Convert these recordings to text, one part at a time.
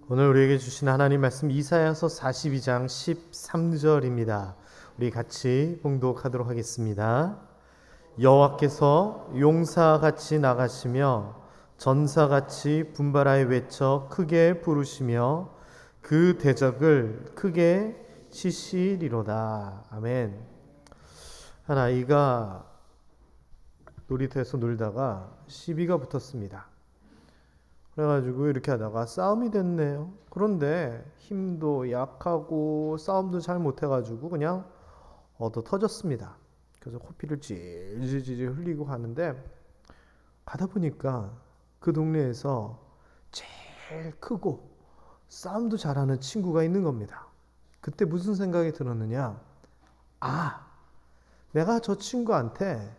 오늘 우리에게 주신 하나님 말씀 이사야서 42장 13절입니다. 우리 같이 봉독하도록 하겠습니다. 여호와께서 용사같이 나가시며 전사같이 분발하여 외쳐 크게 부르시며 그 대적을 크게 치시리로다. 아멘. 한 아이가 놀이터에서 놀다가 시비가 붙었습니다. 그래가지고 이렇게 하다가 싸움이 됐네요. 그런데 힘도 약하고 싸움도 잘 못해가지고 그냥 얻어 터졌습니다. 그래서 코피를 질질질 흘리고 가는데 가다 보니까 그 동네에서 제일 크고 싸움도 잘하는 친구가 있는 겁니다. 그때 무슨 생각이 들었느냐? 내가 저 친구한테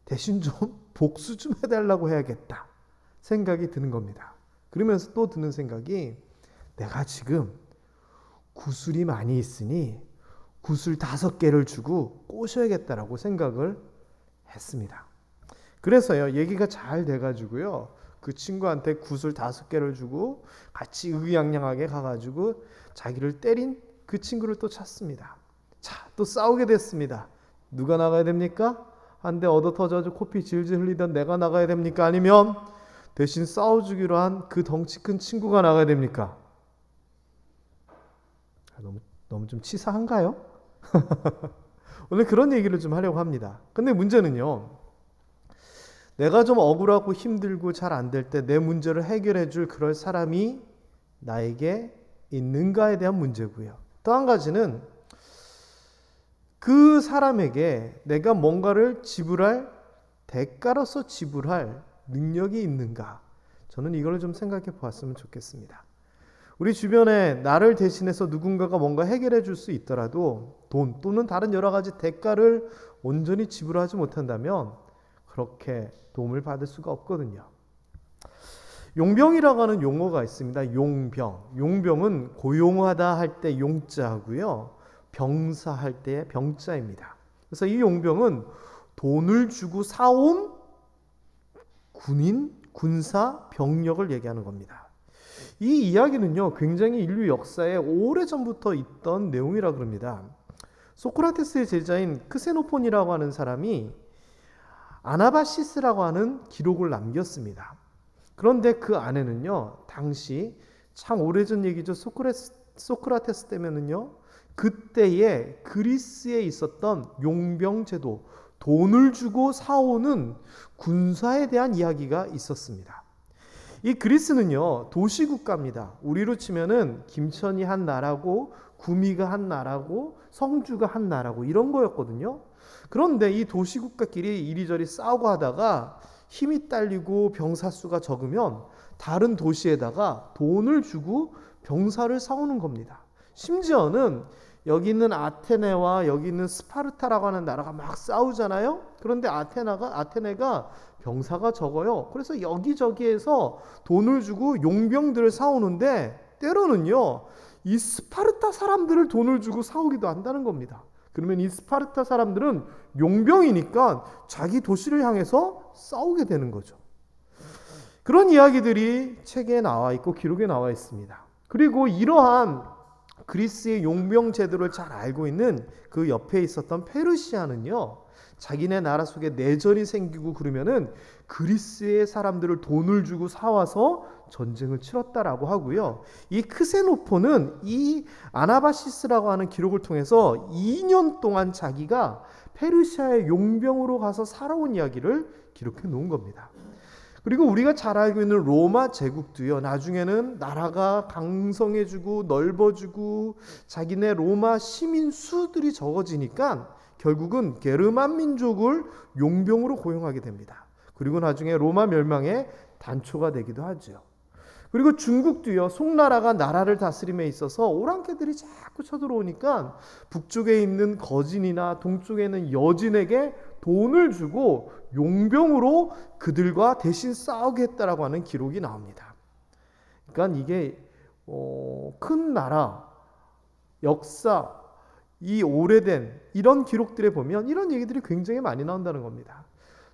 대신 좀 복수 좀 해달라고 해야겠다 생각이 드는 겁니다. 그러면서 또 드는 생각이 내가 지금 구슬이 많이 있으니 구슬 5개를 주고 꼬셔야겠다라고 생각을 했습니다. 그래서요, 얘기가 잘 돼가지고요, 그 친구한테 구슬 5개를 주고 같이 의기양양하게 가가지고 자기를 때린 그 친구를 또 찾습니다. 자, 또 싸우게 됐습니다. 누가 나가야 됩니까? 한 대 얻어 터져서 코피 질질 흘리던 내가 나가야 됩니까? 아니면 대신 싸워주기로 한 그 덩치 큰 친구가 나가야 됩니까? 너무 좀 치사한가요? 오늘 그런 얘기를 좀 하려고 합니다. 근데 문제는요, 내가 좀 억울하고 힘들고 잘 안 될 때 내 문제를 해결해 줄 그럴 사람이 나에게 있는가에 대한 문제고요. 또 한 가지는 그 사람에게 내가 뭔가를 지불할, 대가로서 지불할 능력이 있는가? 저는 이걸 좀 생각해 보았으면 좋겠습니다. 우리 주변에 나를 대신해서 누군가가 뭔가 해결해 줄 수 있더라도 돈 또는 다른 여러 가지 대가를 온전히 지불하지 못한다면 그렇게 도움을 받을 수가 없거든요. 용병이라고 하는 용어가 있습니다. 용병. 용병은 고용하다 할 때 용자고요, 병사할 때의 병자입니다. 그래서 이 용병은 돈을 주고 사온 군인, 군사, 병력을 얘기하는 겁니다. 이 이야기는요, 굉장히 인류 역사에 오래전부터 있던 내용이라 그럽니다. 소크라테스의 제자인 크세노폰이라고 하는 사람이 아나바시스라고 하는 기록을 남겼습니다. 그런데 그 안에는요, 당시 참 오래전 얘기죠. 소크라테스 때면은요, 그때의 그리스에 있었던 용병 제도, 돈을 주고 사오는 군사에 대한 이야기가 있었습니다. 이 그리스는요, 도시국가입니다. 우리로 치면은 김천이 한 나라고 구미가 한 나라고 성주가 한 나라고 이런 거였거든요. 그런데 이 도시국가끼리 이리저리 싸우고 하다가 힘이 딸리고 병사 수가 적으면 다른 도시에다가 돈을 주고 병사를 사오는 겁니다. 심지어는 여기 있는 아테네와 여기 있는 스파르타라고 하는 나라가 막 싸우잖아요. 그런데 아테네가 병사가 적어요. 그래서 여기저기에서 돈을 주고 용병들을 사오는데 때로는요, 이 스파르타 사람들을 돈을 주고 사오기도 한다는 겁니다. 그러면 이 스파르타 사람들은 용병이니까 자기 도시를 향해서 싸우게 되는 거죠. 그런 이야기들이 책에 나와 있고 기록에 나와 있습니다. 그리고 이러한 그리스의 용병 제도를 잘 알고 있는 그 옆에 있었던 페르시아는요, 자기네 나라 속에 내전이 생기고 그러면은 그리스의 사람들을 돈을 주고 사와서 전쟁을 치렀다라고 하고요. 이 크세노폰은 이 아나바시스라고 하는 기록을 통해서 2년 동안 자기가 페르시아의 용병으로 가서 살아온 이야기를 기록해 놓은 겁니다. 그리고 우리가 잘 알고 있는 로마 제국도요, 나중에는 나라가 강성해지고 넓어지고 자기네 로마 시민 수들이 적어지니까 결국은 게르만 민족을 용병으로 고용하게 됩니다. 그리고 나중에 로마 멸망의 단초가 되기도 하죠. 그리고 중국도요, 송나라가 나라를 다스림에 있어서 오랑캐들이 자꾸 쳐들어오니까 북쪽에 있는 거진이나 동쪽에 있는 여진에게 돈을 주고 용병으로 그들과 대신 싸우게 했다라고 하는 기록이 나옵니다. 그러니까 이게 큰 나라, 역사, 이 오래된 이런 기록들에 보면 이런 얘기들이 굉장히 많이 나온다는 겁니다.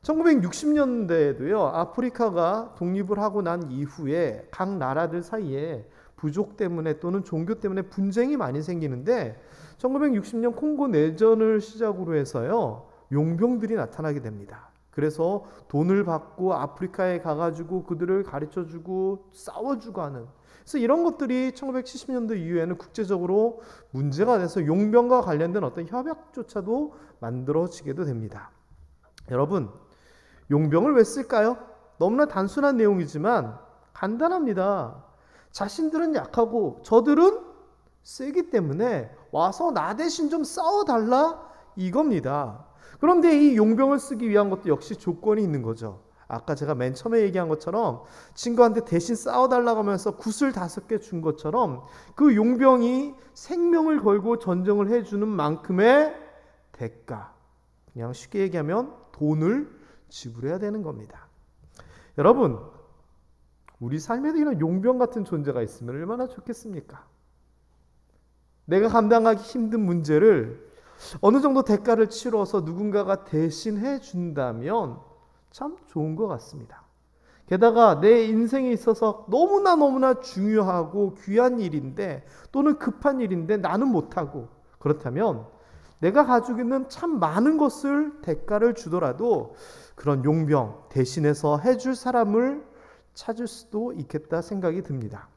1960년대에도요, 아프리카가 독립을 하고 난 이후에 각 나라들 사이에 부족 때문에 또는 종교 때문에 분쟁이 많이 생기는데 1960년 콩고 내전을 시작으로 해서요, 용병들이 나타나게 됩니다. 그래서 돈을 받고 아프리카에 가가지고 그들을 가르쳐주고 싸워주고 하는, 그래서 이런 것들이 1970년대 이후에는 국제적으로 문제가 돼서 용병과 관련된 어떤 협약조차도 만들어지게도 됩니다. 여러분, 용병을 왜 쓸까요? 너무나 단순한 내용이지만 간단합니다. 자신들은 약하고 저들은 세기 때문에 와서 나 대신 좀 싸워달라, 이겁니다. 그런데 이 용병을 쓰기 위한 것도 역시 조건이 있는 거죠. 아까 제가 맨 처음에 얘기한 것처럼 친구한테 대신 싸워달라고 하면서 굿을 5개 준 것처럼 그 용병이 생명을 걸고 전쟁을 해주는 만큼의 대가, 그냥 쉽게 얘기하면 돈을 지불해야 되는 겁니다. 여러분, 우리 삶에도 이런 용병 같은 존재가 있으면 얼마나 좋겠습니까? 내가 감당하기 힘든 문제를 어느 정도 대가를 치러서 누군가가 대신해 준다면 참 좋은 것 같습니다. 게다가 내 인생에 있어서 너무나 중요하고 귀한 일인데 또는 급한 일인데 나는 못하고, 그렇다면 내가 가지고 있는 참 많은 것을 대가를 주더라도 그런 용병 대신해서 해줄 사람을 찾을 수도 있겠다 생각이 듭니다.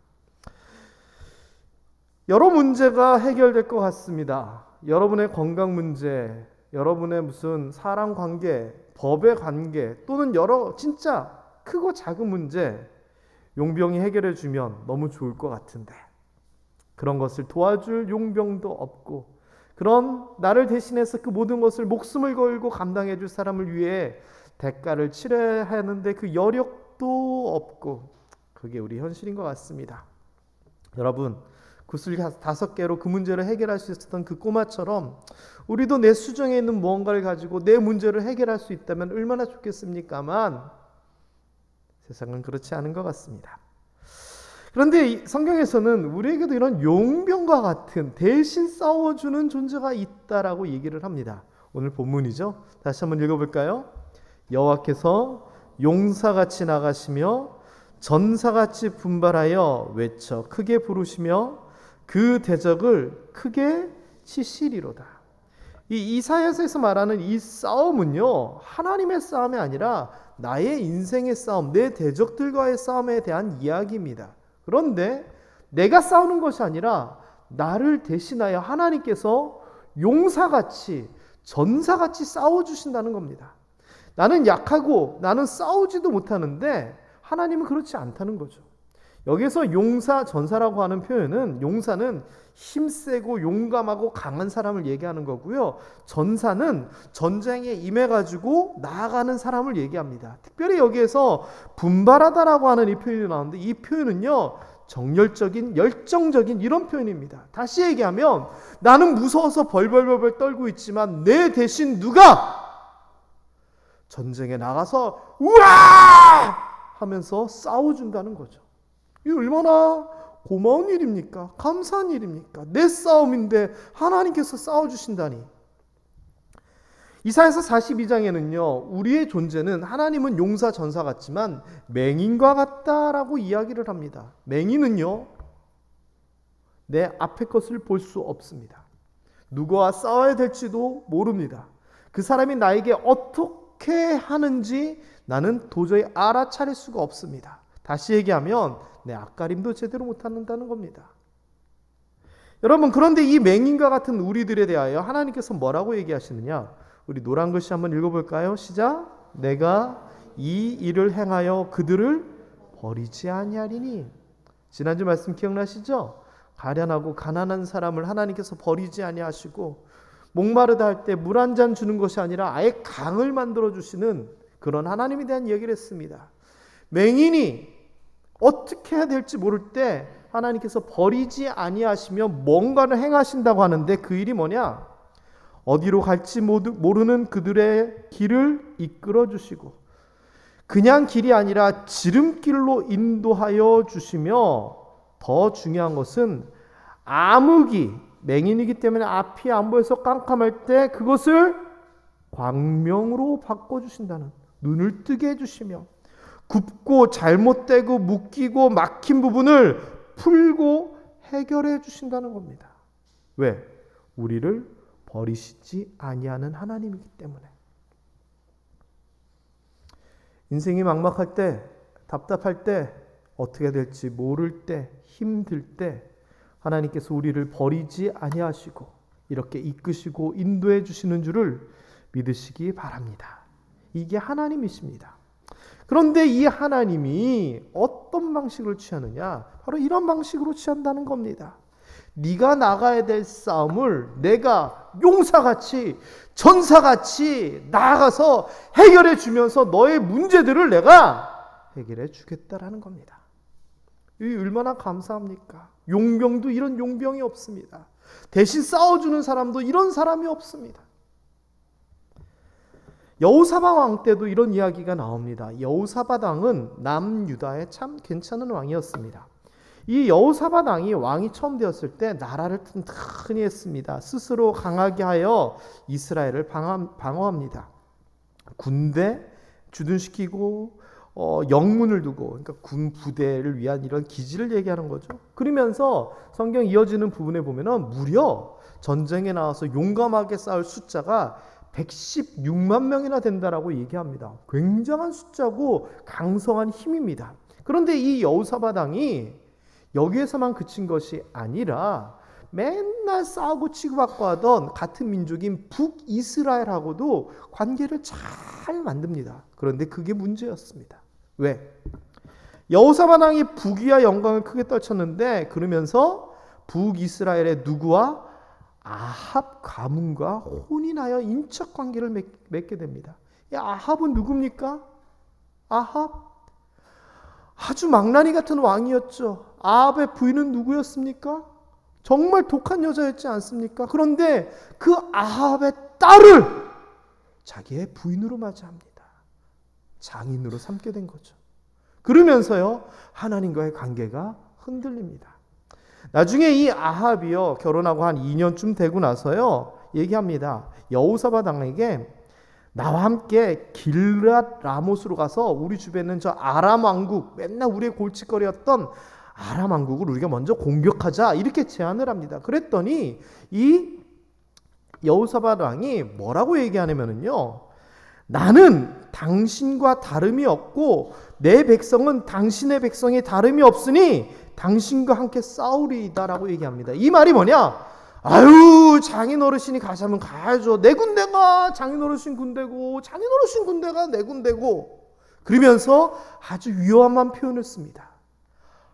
여러 문제가 해결될 것 같습니다. 여러분의 건강 문제, 여러분의 무슨 사람 관계, 법의 관계, 또는 여러 진짜 크고 작은 문제, 용병이 해결해 주면 너무 좋을 것 같은데 그런 것을 도와줄 용병도 없고, 그런 나를 대신해서 그 모든 것을 목숨을 걸고 감당해 줄 사람을 위해 대가를 치러야 하는데 그 여력도 없고, 그게 우리 현실인 것 같습니다. 여러분, 구슬 5개로 그 문제를 해결할 수 있었던 그 꼬마처럼 우리도 내 수정에 있는 무언가를 가지고 내 문제를 해결할 수 있다면 얼마나 좋겠습니까만 세상은 그렇지 않은 것 같습니다. 그런데 성경에서는 우리에게도 이런 용병과 같은 대신 싸워주는 존재가 있다라고 얘기를 합니다. 오늘 본문이죠. 다시 한번 읽어볼까요? 여호와께서 용사같이 나가시며 전사같이 분발하여 외쳐 크게 부르시며 그 대적을 크게 치시리로다. 이 이사야서에서 말하는 이 싸움은요, 하나님의 싸움이 아니라 나의 인생의 싸움, 내 대적들과의 싸움에 대한 이야기입니다. 그런데 내가 싸우는 것이 아니라 나를 대신하여 하나님께서 용사같이 전사같이 싸워주신다는 겁니다. 나는 약하고 나는 싸우지도 못하는데 하나님은 그렇지 않다는 거죠. 여기서 용사, 전사라고 하는 표현은, 용사는 힘세고 용감하고 강한 사람을 얘기하는 거고요. 전사는 전쟁에 임해가지고 나아가는 사람을 얘기합니다. 특별히 여기에서 분발하다라고 하는 이 표현이 나오는데 이 표현은요, 정열적인, 열정적인 이런 표현입니다. 다시 얘기하면 나는 무서워서 벌벌벌 떨고 있지만 내 대신 누가 전쟁에 나가서 우와! 하면서 싸워준다는 거죠. 이 얼마나 고마운 일입니까? 감사한 일입니까? 내 싸움인데 하나님께서 싸워주신다니. 이사야서 42장에는요, 우리의 존재는 하나님은 용사 전사 같지만 맹인과 같다라고 이야기를 합니다. 맹인은요, 내 앞의 것을 볼 수 없습니다. 누구와 싸워야 될지도 모릅니다. 그 사람이 나에게 어떻게 하는지 나는 도저히 알아차릴 수가 없습니다. 다시 얘기하면 내 앞가림도 제대로 못한다는 겁니다. 여러분, 그런데 이 맹인과 같은 우리들에 대하여 하나님께서 뭐라고 얘기하시느냐? 우리 노란 글씨 한번 읽어볼까요? 시작. 내가 이 일을 행하여 그들을 버리지 아니하리니. 지난주 말씀 기억나시죠? 가련하고 가난한 사람을 하나님께서 버리지 아니하시고 목마르다 할 때 물 한 잔 주는 것이 아니라 아예 강을 만들어 주시는 그런 하나님에 대한 이야기를 했습니다. 맹인이 어떻게 해야 될지 모를 때 하나님께서 버리지 아니하시며 뭔가를 행하신다고 하는데 그 일이 뭐냐? 어디로 갈지 모르는 그들의 길을 이끌어 주시고 그냥 길이 아니라 지름길로 인도하여 주시며 더 중요한 것은 암흑이, 맹인이기 때문에 앞이 안 보여서 깜깜할 때 그것을 광명으로 바꿔주신다는, 눈을 뜨게 해주시며 굽고 잘못되고 묶이고 막힌 부분을 풀고 해결해 주신다는 겁니다. 왜? 우리를 버리시지 아니하는 하나님이기 때문에. 인생이 막막할 때, 답답할 때, 어떻게 될지 모를 때, 힘들 때 하나님께서 우리를 버리지 아니하시고 이렇게 이끄시고 인도해 주시는 줄을 믿으시기 바랍니다. 이게 하나님이십니다. 그런데 이 하나님이 어떤 방식을 취하느냐? 바로 이런 방식으로 취한다는 겁니다. 네가 나가야 될 싸움을 내가 용사같이 전사같이 나아가서 해결해 주면서 너의 문제들을 내가 해결해 주겠다라는 겁니다. 이 얼마나 감사합니까? 용병도 이런 용병이 없습니다. 대신 싸워주는 사람도 이런 사람이 없습니다. 여호사밧 왕 때도 이런 이야기가 나옵니다. 여호사밧 왕은 남유다의 참 괜찮은 왕이었습니다. 이 여호사밧 왕이 처음 되었을 때 나라를 튼튼히 했습니다. 스스로 강하게 하여 이스라엘을 방어합니다. 군대 주둔시키고 영문을 두고, 그러니까 군 부대를 위한 이런 기지를 얘기하는 거죠. 그러면서 성경 이어지는 부분에 보면은 무려 전쟁에 나와서 용감하게 싸울 숫자가 116만 명이나 된다라고 얘기합니다. 굉장한 숫자고 강성한 힘입니다. 그런데 이 여호사밧 왕이 여기에서만 그친 것이 아니라 맨날 싸우고 치고받고 하던 같은 민족인 북이스라엘하고도 관계를 잘 만듭니다. 그런데 그게 문제였습니다. 왜? 여호사밧 왕이 북위와 영광을 크게 떨쳤는데 그러면서 북이스라엘의 누구와 아합 가문과 혼인하여 인척 관계를 맺게 됩니다. 이 아합은 누굽니까? 아합? 아주 망나니 같은 왕이었죠. 아합의 부인은 누구였습니까? 정말 독한 여자였지 않습니까? 그런데 그 아합의 딸을 자기의 부인으로 맞이합니다. 장인으로 삼게 된 거죠. 그러면서요, 하나님과의 관계가 흔들립니다. 나중에 이 아합이요, 결혼하고 한 2년쯤 되고 나서요, 얘기합니다. 여호사밧 왕에게 나와 함께 길랏 라못으로 가서 우리 주변에 있는 저 아람 왕국, 맨날 우리의 골칫거리였던 아람 왕국을 우리가 먼저 공격하자, 이렇게 제안을 합니다. 그랬더니 이 여호사밧 왕이 뭐라고 얘기하냐면요, 나는 당신과 다름이 없고 내 백성은 당신의 백성이 다름이 없으니 당신과 함께 싸우리이다라고 얘기합니다. 이 말이 뭐냐? 아유, 장인 어르신이 가자면 가야죠. 내 군대가 장인 어르신 군대고 장인 어르신 군대가 내 군대고, 그러면서 아주 위험한 표현을 씁니다.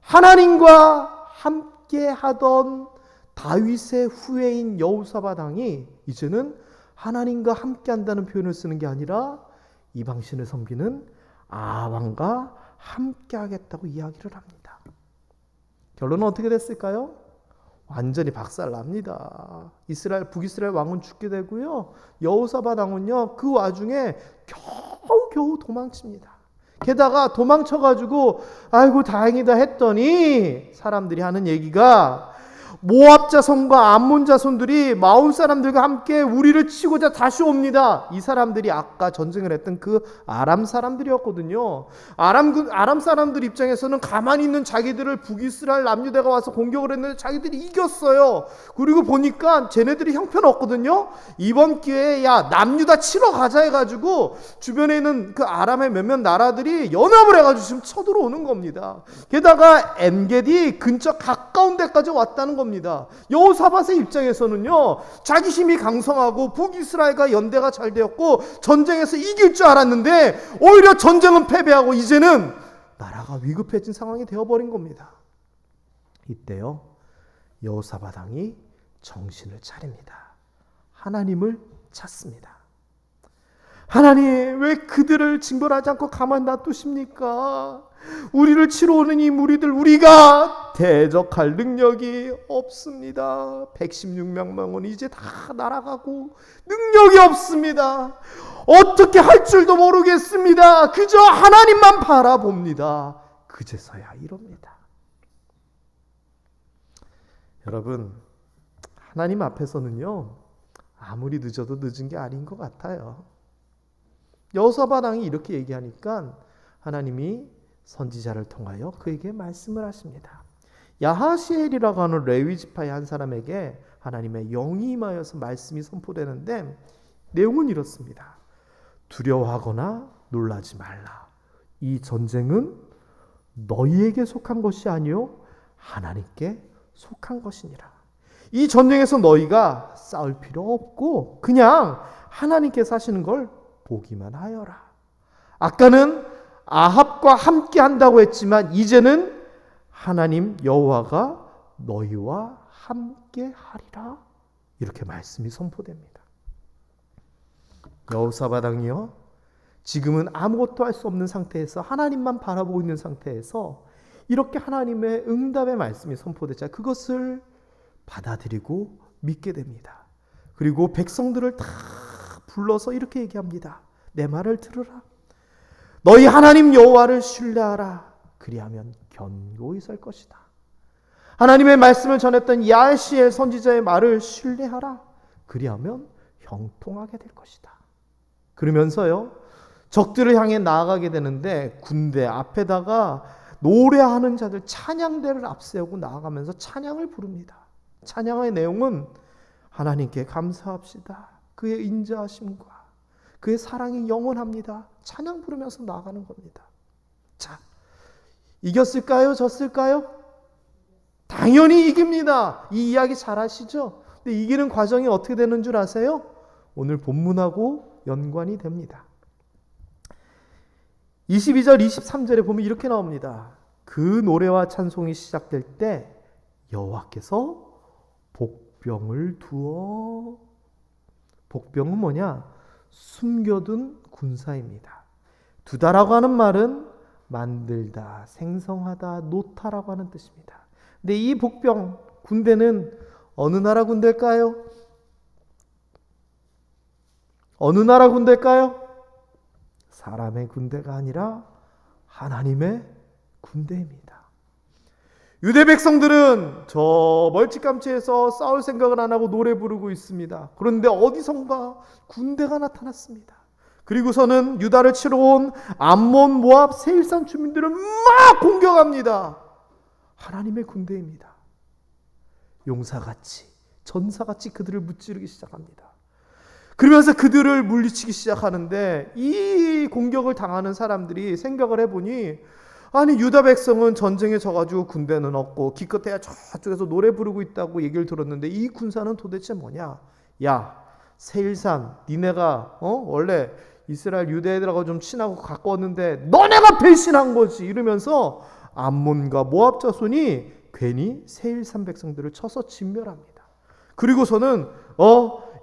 하나님과 함께 하던 다윗의 후예인 여호사밧 왕이 이제는 하나님과 함께 한다는 표현을 쓰는 게 아니라 이방신을 섬기는 아왕과 함께 하겠다고 이야기를 합니다. 결론은 어떻게 됐을까요? 완전히 박살납니다. 북이스라엘 왕은 죽게 되고요, 여호사밧 왕은요 그 와중에 겨우 도망칩니다. 게다가 도망쳐가지고 아이고 다행이다 했더니 사람들이 하는 얘기가 모압 자손과 암몬 자손들이 마온 사람들과 함께 우리를 치고자 다시 옵니다. 이 사람들이 아까 전쟁을 했던 그 아람 사람들이었거든요. 아람 사람들 입장에서는 가만히 있는 자기들을 북이스라엘 남유다가 와서 공격을 했는데 자기들이 이겼어요. 그리고 보니까 쟤네들이 형편없거든요. 이번 기회에 야 남유다 치러 가자 해가지고 주변에 있는 그 아람의 몇몇 나라들이 연합을 해가지고 지금 쳐들어오는 겁니다. 게다가 엔게디 근처 가까운 데까지 왔다는 겁니다. 여호사밧의 입장에서는요, 자기 힘이 강성하고 북이스라엘과 연대가 잘 되었고 전쟁에서 이길 줄 알았는데 오히려 전쟁은 패배하고 이제는 나라가 위급해진 상황이 되어버린 겁니다. 이때요, 여호사밧 왕이 정신을 차립니다. 하나님을 찾습니다. 하나님, 왜 그들을 징벌하지 않고 가만 놔두십니까? 우리를 치러 오는 이 무리들 우리가 대적할 능력이 없습니다. 116명은 이제 다 날아가고 능력이 없습니다. 어떻게 할 줄도 모르겠습니다. 그저 하나님만 바라봅니다. 그제서야 이럽니다. 여러분, 하나님 앞에서는요, 아무리 늦어도 늦은 게 아닌 것 같아요. 여호사밧 왕이 이렇게 얘기하니까 하나님이 선지자를 통하여 그에게 말씀을 하십니다. 야하시엘이라고 하는 레위 지파의 한 사람에게 하나님의 영이 임하여서 말씀이 선포되는데 내용은 이렇습니다. 두려워하거나 놀라지 말라. 이 전쟁은 너희에게 속한 것이 아니요 하나님께 속한 것이니라. 이 전쟁에서 너희가 싸울 필요 없고 그냥 하나님께서 하시는 걸 보기만 하여라. 아까는 아합과 함께 한다고 했지만 이제는 하나님 여호와가 너희와 함께 하리라. 이렇게 말씀이 선포됩니다. 여호사밧 왕이요, 지금은 아무것도 할 수 없는 상태에서 하나님만 바라보고 있는 상태에서 이렇게 하나님의 응답의 말씀이 선포되자 그것을 받아들이고 믿게 됩니다. 그리고 백성들을 다 불러서 이렇게 얘기합니다. 내 말을 들으라. 너희 하나님 여호와를 신뢰하라. 그리하면 견고히 설 것이다. 하나님의 말씀을 전했던 야시엘 선지자의 말을 신뢰하라. 그리하면 형통하게 될 것이다. 그러면서요, 적들을 향해 나아가게 되는데 군대 앞에다가 노래하는 자들, 찬양대를 앞세우고 나아가면서 찬양을 부릅니다. 찬양의 내용은 하나님께 감사합시다. 그의 인자하심과 그의 사랑이 영원합니다. 찬양 부르면서 나아가는 겁니다. 자, 이겼을까요? 졌을까요? 당연히 이깁니다. 이 이야기 잘 아시죠? 근데 이기는 과정이 어떻게 되는 줄 아세요? 오늘 본문하고 연관이 됩니다. 22절 23절에 보면 이렇게 나옵니다. 그 노래와 찬송이 시작될 때 여호와께서 복병을 두어, 복병은 뭐냐? 숨겨둔 군사입니다. 두다라고 하는 말은 만들다, 생성하다, 놓다라고 하는 뜻입니다. 근데 이 복병, 군대는 어느 나라 군대일까요? 어느 나라 군대일까요? 사람의 군대가 아니라 하나님의 군대입니다. 유대 백성들은 저 멀찌감치해서 싸울 생각을 안 하고 노래 부르고 있습니다. 그런데 어디선가 군대가 나타났습니다. 그리고서는 유다를 치러 온 암몬, 모압, 세일산 주민들을 막 공격합니다. 하나님의 군대입니다. 용사같이, 전사같이 그들을 무찌르기 시작합니다. 그러면서 그들을 물리치기 시작하는데 이 공격을 당하는 사람들이 생각을 해보니, 아니 유다 백성은 전쟁에 져가지고 군대는 없고 기껏해야 저쪽에서 노래 부르고 있다고 얘기를 들었는데 이 군사는 도대체 뭐냐? 야, 세일산 니네가 원래 이스라엘 유대 애들하고 좀 친하고 가까웠는데 너네가 배신한 거지, 이러면서 암몬과 모압 자손이 괜히 세일산 백성들을 쳐서 진멸합니다. 그리고서는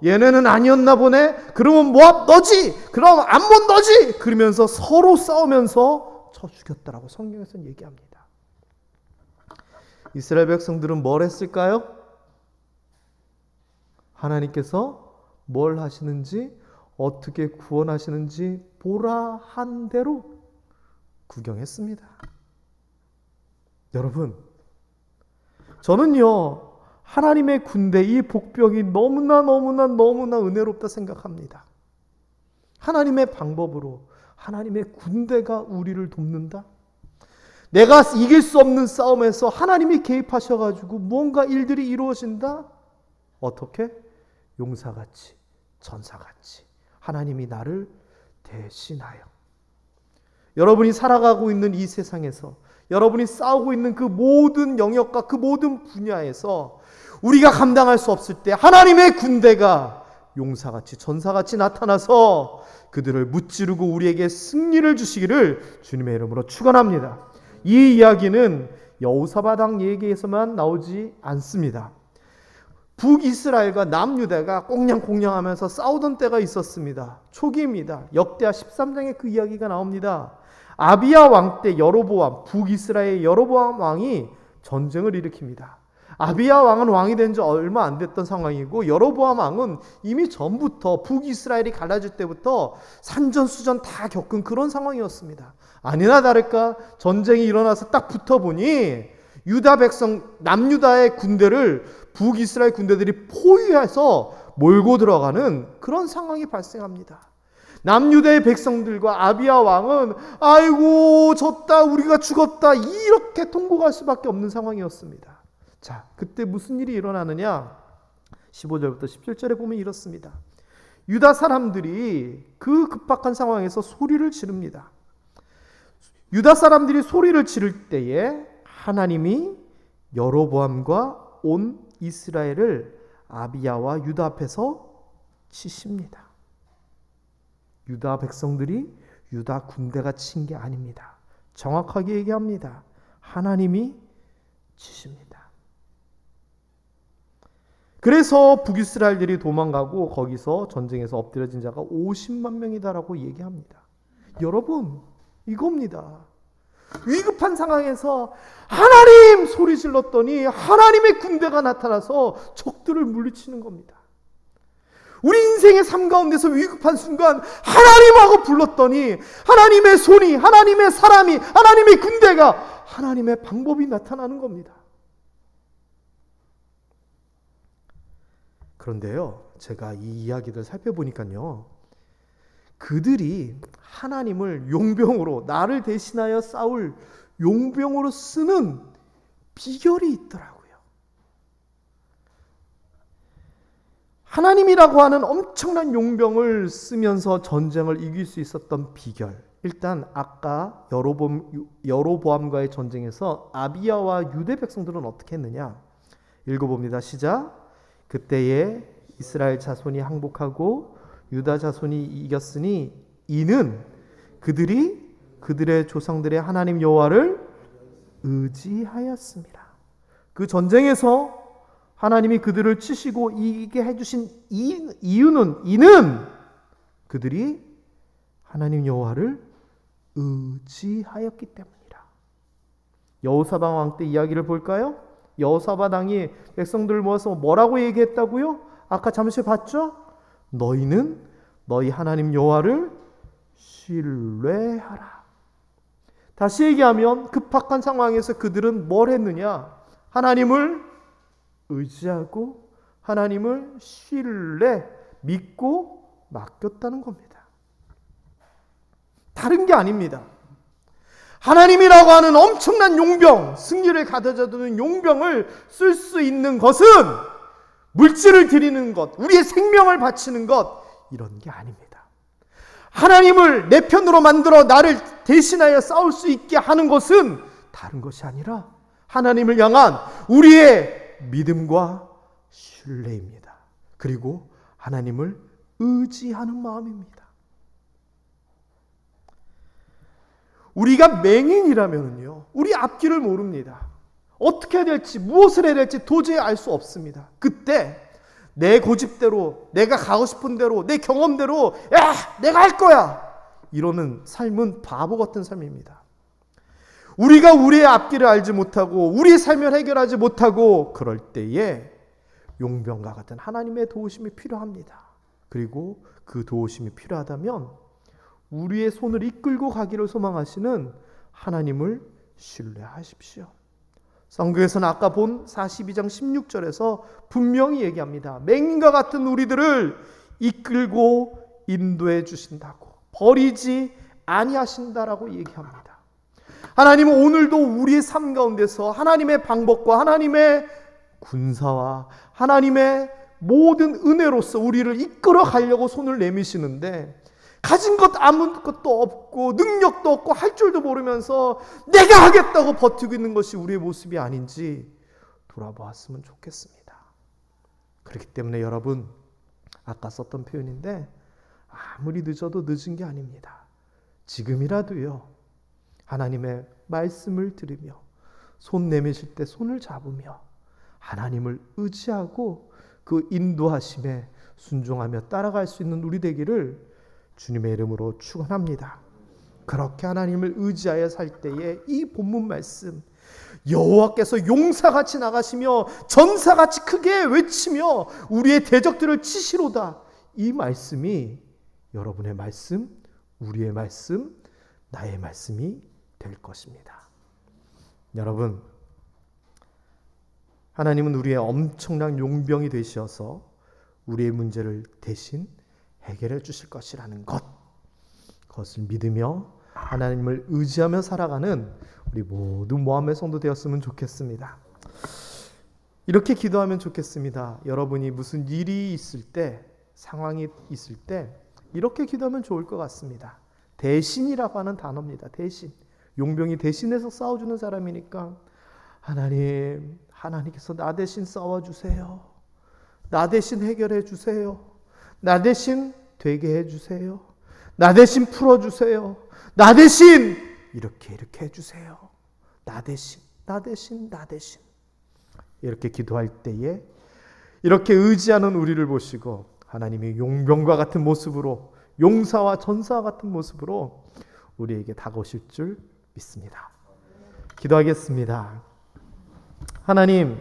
얘네는 아니었나 보네. 그러면 모압 너지. 그럼 암몬 너지. 그러면서 서로 싸우면서 쳐 죽였다라고 성경에서는 얘기합니다. 이스라엘 백성들은 뭘 했을까요? 하나님께서 뭘 하시는지, 어떻게 구원하시는지 보라 한 대로 구경했습니다. 여러분, 저는요, 하나님의 군대, 이 복병이 너무나 은혜롭다 생각합니다. 하나님의 방법으로 하나님의 군대가 우리를 돕는다. 내가 이길 수 없는 싸움에서 하나님이 개입하셔가지고 뭔가 일들이 이루어진다. 어떻게? 용사같이, 전사같이 하나님이 나를 대신하여. 여러분이 살아가고 있는 이 세상에서, 여러분이 싸우고 있는 그 모든 영역과 그 모든 분야에서 우리가 감당할 수 없을 때 하나님의 군대가 용사같이, 전사같이 나타나서 그들을 무찌르고 우리에게 승리를 주시기를 주님의 이름으로 축원합니다. 이 이야기는 여호사밧 왕 얘기에서만 나오지 않습니다. 북이스라엘과 남유다가 꽁냥꽁냥하면서 싸우던 때가 있었습니다. 초기입니다. 역대하 13장에 그 이야기가 나옵니다. 아비야 왕 때 여로보암, 북이스라엘 여로보암 왕이 전쟁을 일으킵니다. 아비야 왕은 왕이 된 지 얼마 안 됐던 상황이고, 여로보암 왕은 이미 전부터 북이스라엘이 갈라질 때부터 산전수전 다 겪은 그런 상황이었습니다. 아니나 다를까 전쟁이 일어나서 딱 붙어보니 유다 백성, 남유다의 군대를 북이스라엘 군대들이 포위해서 몰고 들어가는 그런 상황이 발생합니다. 남유다의 백성들과 아비야 왕은 아이고 졌다, 우리가 죽었다, 이렇게 통곡할 수밖에 없는 상황이었습니다. 자, 그때 무슨 일이 일어나느냐? 15절부터 17절에 보면 이렇습니다. 유다 사람들이 그 급박한 상황에서 소리를 지릅니다. 유다 사람들이 소리를 지를 때에 하나님이 여로보암과 온 이스라엘을 아비야와 유다 앞에서 치십니다. 유다 백성들이 유다 군대가 친 게 아닙니다. 정확하게 얘기합니다. 하나님이 치십니다. 그래서 북이스라엘들이 도망가고 거기서 전쟁에서 엎드려진 자가 50만 명이다라고 얘기합니다. 여러분, 이겁니다. 위급한 상황에서 하나님 소리 질렀더니 하나님의 군대가 나타나서 적들을 물리치는 겁니다. 우리 인생의 삶 가운데서 위급한 순간 하나님하고 불렀더니 하나님의 손이, 하나님의 사람이, 하나님의 군대가, 하나님의 방법이 나타나는 겁니다. 그런데요, 제가 이 이야기를 살펴보니까요, 그들이 하나님을 용병으로, 나를 대신하여 싸울 용병으로 쓰는 비결이 있더라고요. 하나님이라고 하는 엄청난 용병을 쓰면서 전쟁을 이길 수 있었던 비결. 일단 아까 여로보암과의 전쟁에서 아비야와 유대 백성들은 어떻게 했느냐? 읽어봅니다. 시작. 그때에 이스라엘 자손이 항복하고 유다 자손이 이겼으니 이는 그들이 그들의 조상들의 하나님 여호와를 의지하였습니다. 그 전쟁에서 하나님이 그들을 치시고 이기게 해주신 이유는 그들이 하나님 여호와를 의지하였기 때문이라. 여호사밧 왕 때 이야기를 볼까요? 여호사밧 왕이 백성들을 모아서 뭐라고 얘기했다고요? 아까 잠시 봤죠? 너희는 너희 하나님 여호와를 신뢰하라. 다시 얘기하면 급박한 상황에서 그들은 뭘 했느냐? 하나님을 의지하고 하나님을 믿고 맡겼다는 겁니다. 다른 게 아닙니다. 하나님이라고 하는 엄청난 용병, 승리를 가져다주는 용병을 쓸 수 있는 것은 물질을 드리는 것, 우리의 생명을 바치는 것, 이런 게 아닙니다. 하나님을 내 편으로 만들어 나를 대신하여 싸울 수 있게 하는 것은 다른 것이 아니라 하나님을 향한 우리의 믿음과 신뢰입니다. 그리고 하나님을 의지하는 마음입니다. 우리가 맹인이라면요, 우리 앞길을 모릅니다. 어떻게 해야 될지, 무엇을 해야 될지 도저히 알 수 없습니다. 그때 내 고집대로, 내가 가고 싶은 대로, 내 경험대로 내가 할 거야, 이러는 삶은 바보 같은 삶입니다. 우리가 우리의 앞길을 알지 못하고 우리의 삶을 해결하지 못하고 그럴 때에 용병과 같은 하나님의 도우심이 필요합니다. 그리고 그 도우심이 필요하다면 우리의 손을 이끌고 가기를 소망하시는 하나님을 신뢰하십시오. 성경에서는 아까 본 42장 16절에서 분명히 얘기합니다. 맹인과 같은 우리들을 이끌고 인도해 주신다고, 버리지 아니하신다라고 얘기합니다. 하나님은 오늘도 우리의 삶 가운데서 하나님의 방법과 하나님의 군사와 하나님의 모든 은혜로서 우리를 이끌어 가려고 손을 내미시는데, 가진 것 아무것도 없고 능력도 없고 할 줄도 모르면서 내가 하겠다고 버티고 있는 것이 우리의 모습이 아닌지 돌아보았으면 좋겠습니다. 그렇기 때문에 여러분, 아까 썼던 표현인데 아무리 늦어도 늦은 게 아닙니다. 지금이라도요, 하나님의 말씀을 들으며 손 내미실 때 손을 잡으며 하나님을 의지하고 그 인도하심에 순종하며 따라갈 수 있는 우리 되기를 주님의 이름으로 축원합니다. 그렇게 하나님을 의지하여 살 때에 이 본문 말씀, 여호와께서 용사같이 나가시며 전사같이 크게 외치며 우리의 대적들을 치시로다, 이 말씀이 여러분의 말씀, 우리의 말씀, 나의 말씀이 될 것입니다. 여러분, 하나님은 우리의 엄청난 용병이 되셔서 우리의 문제를 대신 해결해 주실 것이라는 것, 그것을 믿으며 하나님을 의지하며 살아가는 우리 모두 모함의 성도 되었으면 좋겠습니다. 이렇게 기도하면 좋겠습니다. 여러분이 무슨 일이 있을 때, 상황이 있을 때 이렇게 기도하면 좋을 것 같습니다. 대신이라고 하는 단어입니다. 대신. 용병이 대신해서 싸워주는 사람이니까 하나님, 하나님께서 나 대신 싸워주세요. 나 대신 해결해 주세요. 나 대신 되게 해주세요. 나 대신 풀어주세요. 나 대신 이렇게 해주세요. 나 대신, 나 대신, 나 대신. 이렇게 기도할 때에 이렇게 의지하는 우리를 보시고 하나님이 용병과 같은 모습으로, 용사와 전사와 같은 모습으로 우리에게 다가오실 줄 믿습니다. 기도하겠습니다. 하나님,